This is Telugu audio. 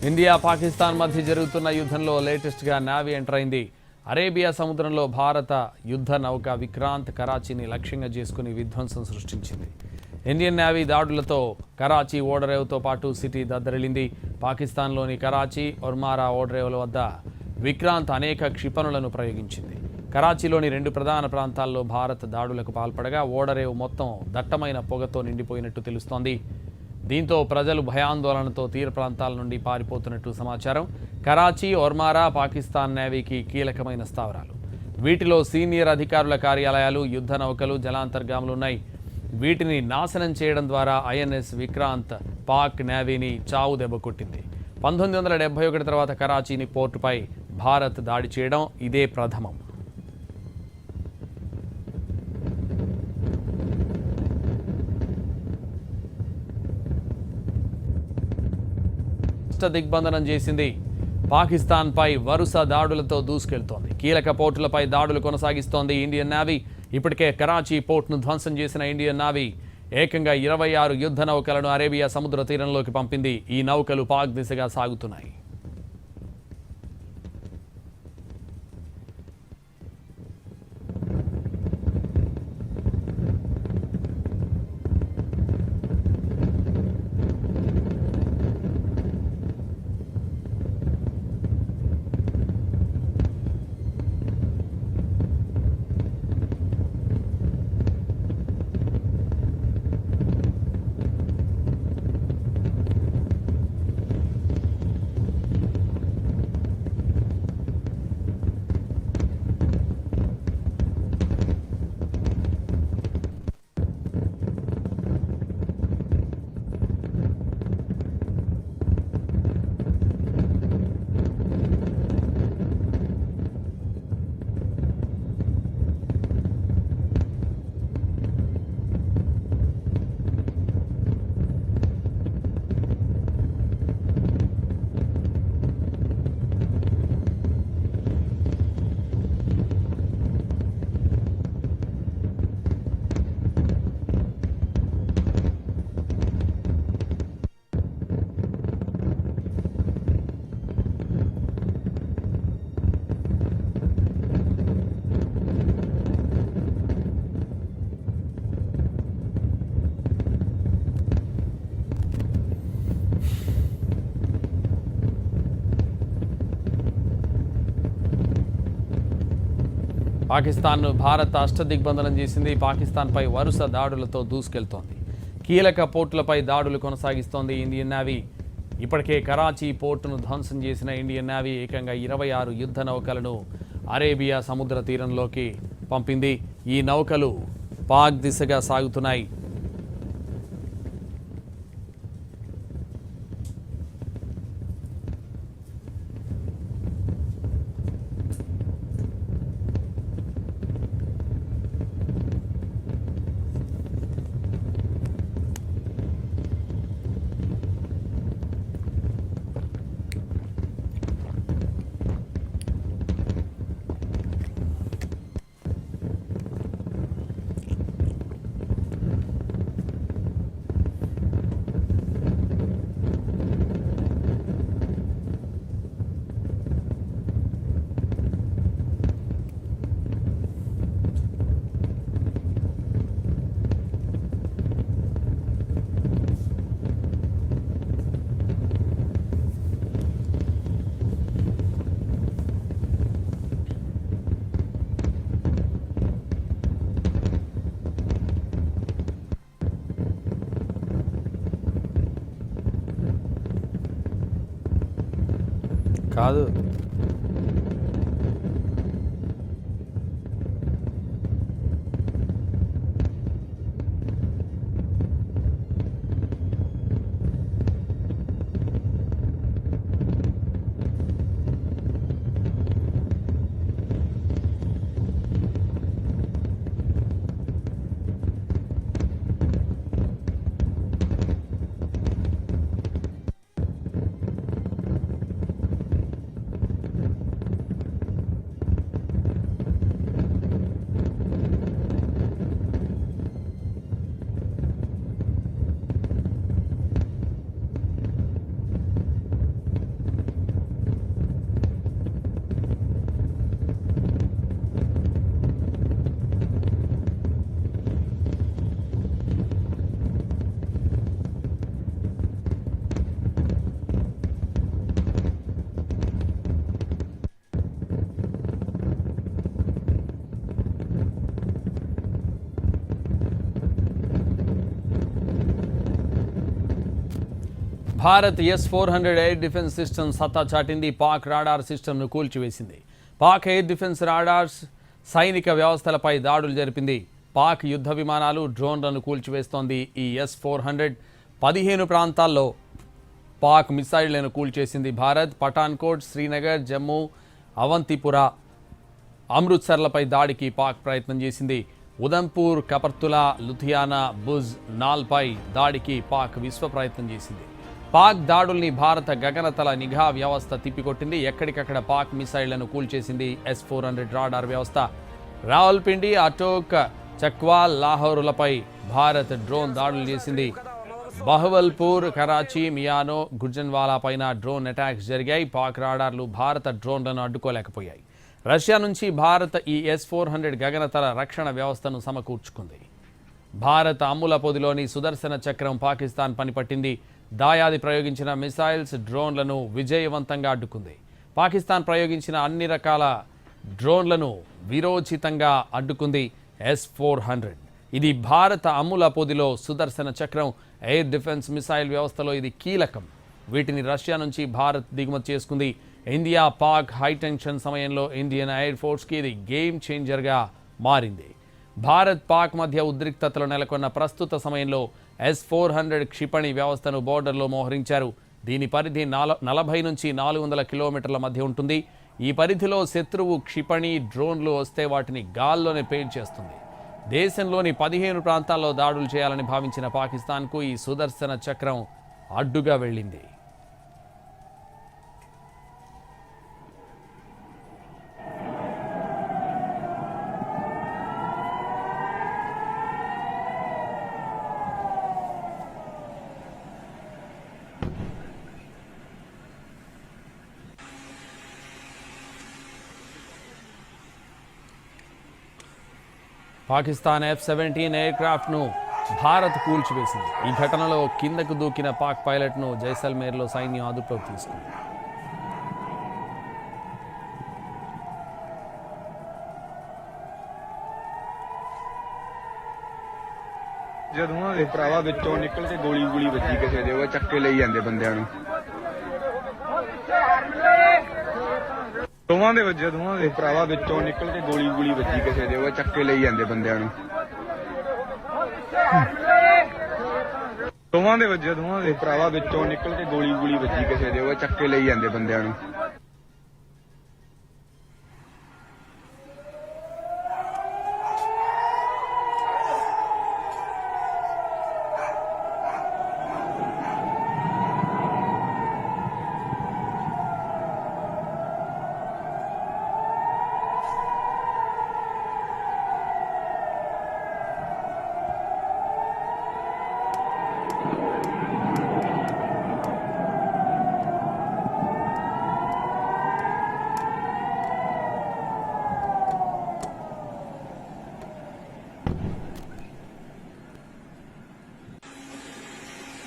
ఇండియా పాకిస్తాన్ మధ్య జరుగుతున్న యుద్ధంలో లేటెస్ట్గా నేవీ ఎంటర్ అయింది. అరేబియా సముద్రంలో భారత యుద్ధ నౌక విక్రాంత్ కరాచీని లక్ష్యంగా చేసుకుని విధ్వంసం సృష్టించింది. ఇండియన్ నేవీ దాడులతో కరాచీ ఓడరేవుతో పాటు సిటీ దద్దరిల్లింది. పాకిస్తాన్లోని కరాచీ ఒర్మారా ఓడరేవుల వద్ద విక్రాంత్ అనేక క్షిపణులను ప్రయోగించింది. కరాచీలోని 2 ప్రధాన ప్రాంతాల్లో భారత్ దాడులకు పాల్పడగా ఓడరేవు మొత్తం దట్టమైన పొగతో నిండిపోయినట్టు తెలుస్తోంది. దీంతో ప్రజలు భయాందోళనతో తీర ప్రాంతాల నుండి పారిపోతున్నట్టు సమాచారం. కరాచీ ఒర్మారా పాకిస్తాన్ నేవీకి కీలకమైన స్థావరాలు. వీటిలో సీనియర్ అధికారుల కార్యాలయాలు, యుద్ధ నౌకలు, జలాంతర్గాములు ఉన్నాయి. వీటిని నాశనం చేయడం ద్వారా ఐఎన్ఎస్ విక్రాంత్ పాక్ నేవీని చావు దెబ్బ కొట్టింది. 1971 తర్వాత కరాచీని పోర్టుపై భారత్ దాడి చేయడం ఇదే ప్రథమం. దిగ్బంధనం చేసింది. పాకిస్తాన్పై వరుస దాడులతో దూసుకెళ్తోంది. కీలక పోర్టులపై దాడులు కొనసాగిస్తోంది ఇండియన్ నేవీ. ఇప్పటికే కరాచీ పోర్టును ధ్వంసం చేసిన ఇండియన్ నేవీ ఏకంగా 26 యుద్ధ నౌకలను అరేబియా సముద్ర తీరంలోకి పంపింది. ఈ నౌకలు పాక్ దిశగా సాగుతున్నాయి. పాకిస్తాన్ను భారత్ అష్టదిగ్బంధనం చేసింది. పాకిస్తాన్పై వరుస దాడులతో దూసుకెళ్తోంది. కీలక పోర్టులపై దాడులు కొనసాగిస్తోంది ఇండియన్ నేవీ. ఇప్పటికే కరాచీ పోర్టును ధ్వంసం చేసిన ఇండియన్ నేవీ ఏకంగా 26 యుద్ధ నౌకలను అరేబియా సముద్ర తీరంలోకి పంపింది. ఈ నౌకలు పాక్ దిశగా సాగుతున్నాయి. కాదు Bharat S-400 air defence system సత్తా చాటింది. పాక్ రాడార్ సిస్టమ్ను కూల్చివేసింది. పాక్ ఎయిర్ డిఫెన్స్ రాడార్స్ సైనిక వ్యవస్థలపై దాడులు జరిపింది. పాక్ యుద్ధ విమానాలు, డ్రోన్లను కూల్చివేస్తోంది. ఈ S-400 15 ప్రాంతాల్లో పాక్ మిసైళ్లను కూల్చేసింది. భారత్ పఠాన్కోట్, శ్రీనగర్, జమ్మూ, అవంతిపురా, అమృత్సర్లపై దాడికి పాక్ ప్రయత్నం చేసింది. ఉదంపూర్, కపర్తులా, లుధియానా, భుజ్, నాల్పై దాడికి పాక్ విశ్వ ప్రయత్నం చేసింది. పాక్ దాడుల్ని భారత గగనతల నిఘా వ్యవస్థ తిప్పికొట్టింది. ఎక్కడికక్కడ పాక్ మిసైళ్లను కూల్చేసింది. S-400 రాడార్ వ్యవస్థ రావల్పిండి, అటోక్, చక్వాల్, లాహోరులపై భారత్ డ్రోన్ దాడులు చేసింది. బహవల్పూర్, కరాచీ, మియానో, గుర్జన్వాలా పైన డ్రోన్ అటాక్స్ జరిగాయి. పాక్ రాడార్లు భారత డ్రోన్లను అడ్డుకోలేకపోయాయి. రష్యా నుంచి భారత్ ఈ S-400 గగనతల రక్షణ వ్యవస్థను సమకూర్చుకుంది. భారత అమ్ముల పొదిలోని సుదర్శన చక్రం పాకిస్తాన్ పనిపట్టింది. దాయాది ప్రయోగించిన మిసైల్స్, డ్రోన్లను విజయవంతంగా అడ్డుకుంది. పాకిస్తాన్ ప్రయోగించిన అన్ని రకాల డ్రోన్లను వీరోచితంగా అడ్డుకుంది S-400. ఇది భారత అమ్ముల పొదిలో సుదర్శన చక్రం ఎయిర్ డిఫెన్స్ మిసైల్ వ్యవస్థలో ఇది కీలకం. వీటిని రష్యా నుంచి భారత్ దిగుమతి చేసుకుంది. ఇండియా పాక్ హైటెన్షన్ సమయంలో ఇండియన్ ఎయిర్ ఫోర్స్కి ఇది గేమ్ చేంజర్గా మారింది. భారత్ పాక్ మధ్య ఉద్రిక్తతలు నెలకొన్న ప్రస్తుత సమయంలో S-400 క్షిపణి వ్యవస్థను బోర్డర్లో మోహరించారు. దీని పరిధి 40 నుంచి 400 కిలోమీటర్ల మధ్య ఉంటుంది. ఈ పరిధిలో శత్రువు క్షిపణి, డ్రోన్లు వస్తే వాటిని గాల్లోనే పేల్చేస్తుంది. దేశంలోని 15 ప్రాంతాల్లో దాడులు చేయాలని భావించిన పాకిస్తాన్కు ఈ సుదర్శన చక్రం అడ్డుగా వెళ్ళింది. పాకిస్తాన్ F-17 ఎయిర్ క్రాఫ్ట్ను భారత్ కూల్చివేసింది. ఈ ఘటనలో కిందకు దూకిన పాక్ పైలట్ను జైసల్మేర్లో సైన్యం అదుపులోకి తీసుకుంది. ਜਦੋਂ ਦੇ ਭਰਾਵਾ ਵਿੱਚੋਂ ਨਿਕਲ ਕੇ ਗੋਲੀ ਵੱਜੀ ਕਿਸੇ ਦੇ, ਉਹ ਚੱਕੇ ਲਈ ਜਾਂਦੇ ਬੰਦਿਆਂ ਨੂੰ। ਦੋਵਾਂ ਦੇ ਭਰਾਵਾ ਵਿੱਚੋਂ ਨਿਕਲ ਕੇ ਗੋਲੀ ਵੱਜੀ ਕਿਸੇ ਦੇ, ਉਹ ਚੱਕੇ ਲਈ ਜਾਂਦੇ ਬੰਦਿਆਂ ਨੂੰ। ਦੋਵਾਂ ਦੇ ਭਰਾਵਾ ਵਿੱਚੋਂ ਨਿਕਲ ਕੇ ਗੋਲੀ ਵੱਜੀ ਕਿਸੇ ਦੇ, ਉਹ ਚੱਕੇ ਲਈ ਜਾਂਦੇ ਬੰਦਿਆਂ ਨੂੰ।